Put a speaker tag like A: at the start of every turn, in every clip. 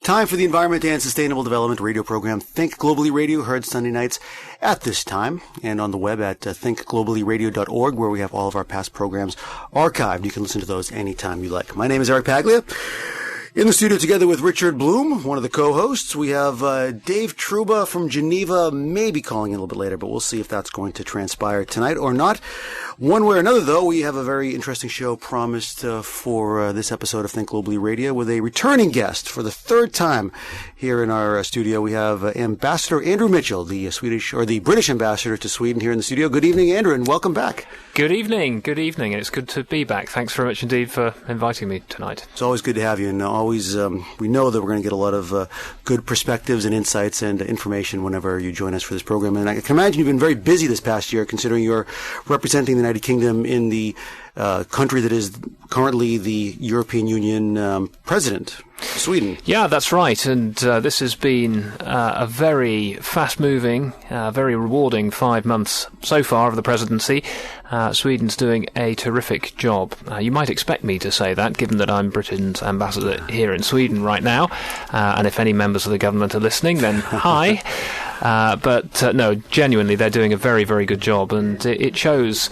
A: Time for the Environment and Sustainable Development radio program, Think Globally Radio, heard Sunday nights at this time, and on the web at thinkgloballyradio.org, where we have all of our past programs archived. You can listen to those anytime you like. My name is Eric Paglia. In the studio together with Richard Bloom, one of the co-hosts, we have Dave Truba from Geneva, maybe calling in a little bit later, but we'll see if that's going to transpire tonight or not. One way or another, though, we have a very interesting show promised for this episode of Think Globally Radio with a returning guest for the third time here in our studio. We have Ambassador Andrew Mitchell, the British ambassador to Sweden, here in the studio. Good evening, Andrew, and welcome back.
B: Good evening. Good evening. It's good to be back. Thanks very much indeed for inviting me tonight.
A: It's always good to have you, and always we know that we're going to get a lot of good perspectives and insights and information whenever you join us for this program. And I can imagine you've been very busy this past year, considering you're representing the United Kingdom in the country that is currently the European Union president, Sweden.
B: Yeah, that's right. And this has been a very fast-moving, very rewarding 5 months so far of the presidency. Sweden's doing a terrific job. You might expect me to say that, given that I'm Britain's ambassador here in Sweden right now. And if any members of the government are listening, then hi. But no, genuinely, they're doing a very, very good job. And it shows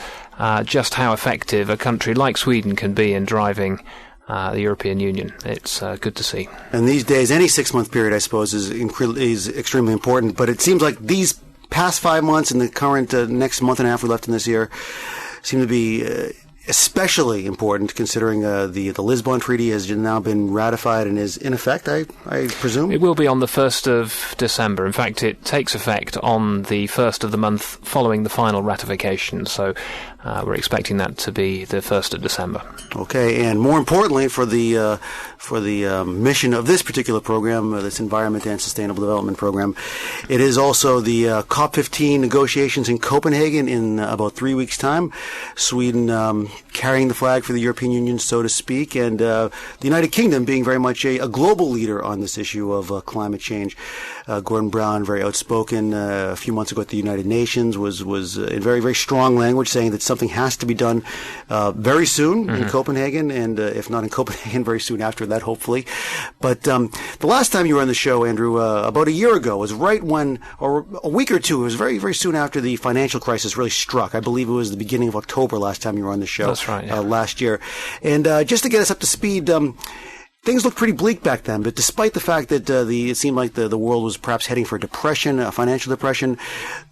B: just how effective a country like Sweden can be in driving the European Union. It's good to see.
A: And these days, any 6-month period, I suppose, is extremely important. But it seems like these past 5 months and the current next month and a half we left in this year seem to be especially important, considering the Lisbon Treaty has now been ratified and is in effect, I presume?
B: It will be on the 1st of December. In fact, it takes effect on the 1st of the month following the final ratification. So we're expecting that to be the 1st of December.
A: Okay, and more importantly, for the mission of this particular program, this Environment and Sustainable Development program, it is also the COP15 negotiations in Copenhagen in about 3 weeks' time. Sweden carrying the flag for the European Union, so to speak, and the United Kingdom being very much a global leader on this issue of climate change. Gordon Brown, very outspoken a few months ago at the United Nations, was in very, very strong language saying that something has to be done very soon in Copenhagen, and if not in Copenhagen, very soon after that, hopefully. But the last time you were on the show, Andrew, about a year ago, was right when, or a week or two, it was very, very soon after the financial crisis really struck. I believe it was the beginning of October last time you were on the show.
B: That's right, yeah.
A: Last year. And just to get us up to speed, things looked pretty bleak back then, but despite the fact that it seemed like the world was perhaps heading for a depression, a financial depression,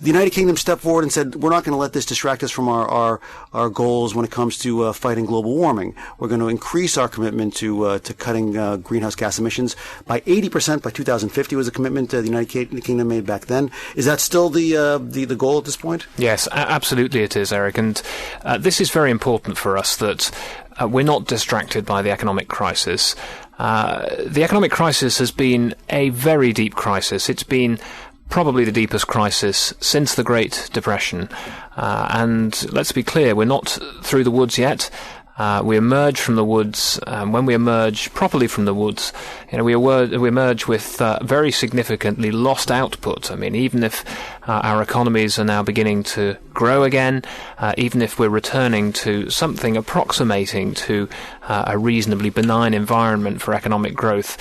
A: the United Kingdom stepped forward and said, we're not going to let this distract us from our goals when it comes to fighting global warming. We're going to increase our commitment to cutting greenhouse gas emissions by 80% by 2050 was a commitment the United Kingdom made back then. Is that still the goal at this point?
B: Yes, absolutely it is, Eric. And this is very important for us that we're not distracted by the economic crisis. The economic crisis has been a very deep crisis. It's been probably the deepest crisis since the Great Depression. And let's be clear, we're not through the woods yet. We emerge from the woods. When we emerge properly from the woods, we emerge with very significantly lost output. I mean, even if our economies are now beginning to grow again, even if we're returning to something approximating to a reasonably benign environment for economic growth,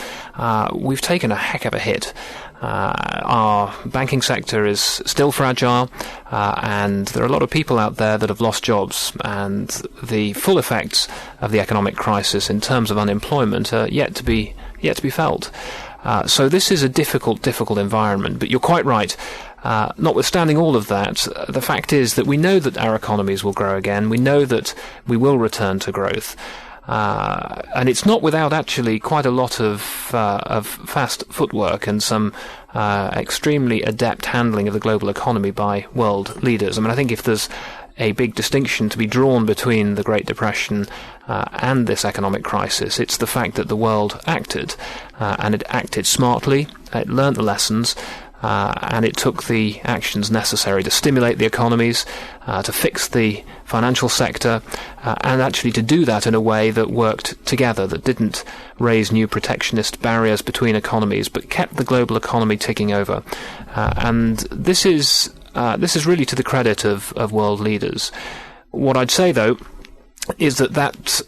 B: we've taken a heck of a hit. Our banking sector is still fragile, and there are a lot of people out there that have lost jobs, and the full effects of the economic crisis in terms of unemployment are yet to be felt. So this is a difficult environment, but you're quite right. Notwithstanding all of that, the fact is that we know that our economies will grow again. We know that we will return to growth. And it's not without actually quite a lot of fast footwork and some extremely adept handling of the global economy by world leaders. I mean, I think if there's a big distinction to be drawn between the Great Depression and this economic crisis, it's the fact that the world acted, and it acted smartly, it learnt the lessons, and it took the actions necessary to stimulate the economies, to fix the financial sector, and actually to do that in a way that worked together, that didn't raise new protectionist barriers between economies, but kept the global economy ticking over. And this is really to the credit of world leaders. What I'd say, though, is that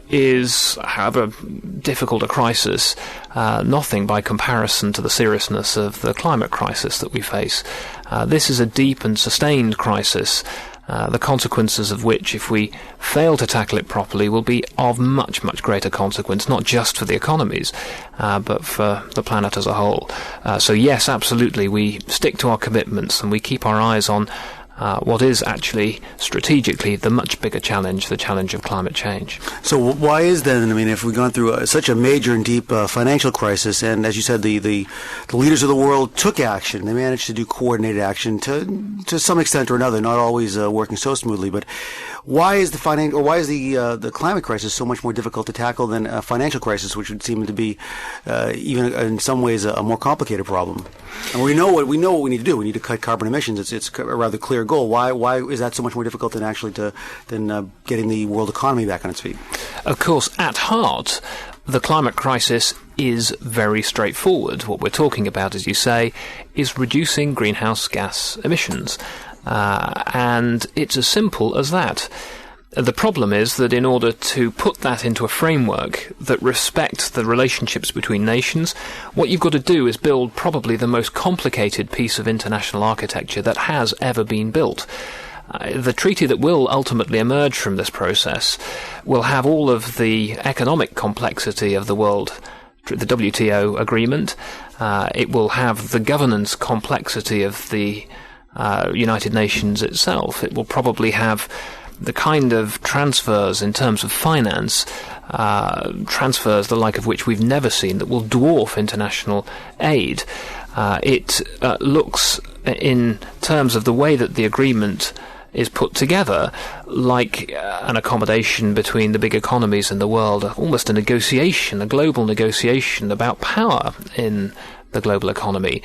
B: is, however difficult a crisis, nothing by comparison to the seriousness of the climate crisis that we face. This is a deep and sustained crisis, the consequences of which, if we fail to tackle it properly, will be of much, much greater consequence, not just for the economies, but for the planet as a whole. So yes, absolutely, we stick to our commitments and we keep our eyes on what is actually strategically the much bigger challenge, the challenge of climate change.
A: So why is then, I mean, if we've gone through such a major and deep financial crisis, and as you said, the leaders of the world took action, they managed to do coordinated action to some extent or another, not always working so smoothly, but why is the climate crisis so much more difficult to tackle than a financial crisis, which would seem to be even in some ways a more complicated problem? And we know what we need to do. We need to cut carbon emissions. It's a rather clear goal. Why is that so much more difficult than actually than getting the world economy back on its feet?
B: Of course, at heart, the climate crisis is very straightforward. What we're talking about, as you say, is reducing greenhouse gas emissions. And it's as simple as that. The problem is that in order to put that into a framework that respects the relationships between nations, what you've got to do is build probably the most complicated piece of international architecture that has ever been built. The treaty that will ultimately emerge from this process will have all of the economic complexity of the world, the WTO agreement. It will have the governance complexity of the United Nations itself. It will probably have the kind of transfers in terms of finance, transfers the like of which we've never seen, that will dwarf international aid. It looks, in terms of the way that the agreement is put together, like an accommodation between the big economies in the world, almost a negotiation, a global negotiation about power in the global economy.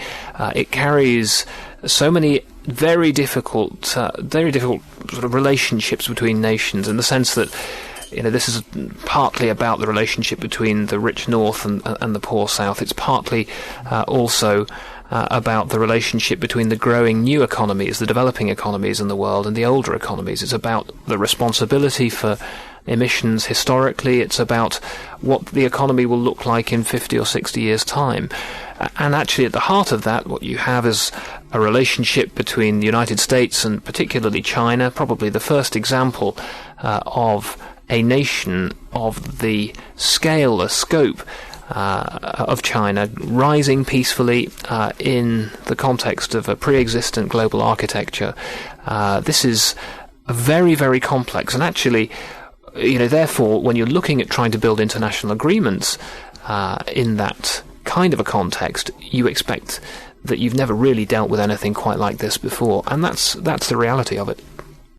B: It carries so many very difficult sort of relationships between nations, in the sense that, you know, this is partly about the relationship between the rich North and the poor South. It's partly also about the relationship between the growing new economies, the developing economies in the world, and the older economies. It's about the responsibility for emissions historically. It's about what the economy will look like in 50 or 60 years' time. And actually at the heart of that, what you have is a relationship between the United States and particularly China, probably the first example of a nation of the scale, the scope of China rising peacefully in the context of a pre-existent global architecture. This is very, very complex, and actually, you know, therefore, when you're looking at trying to build international agreements in that kind of a context, you expect that you've never really dealt with anything quite like this before, and that's the reality of it.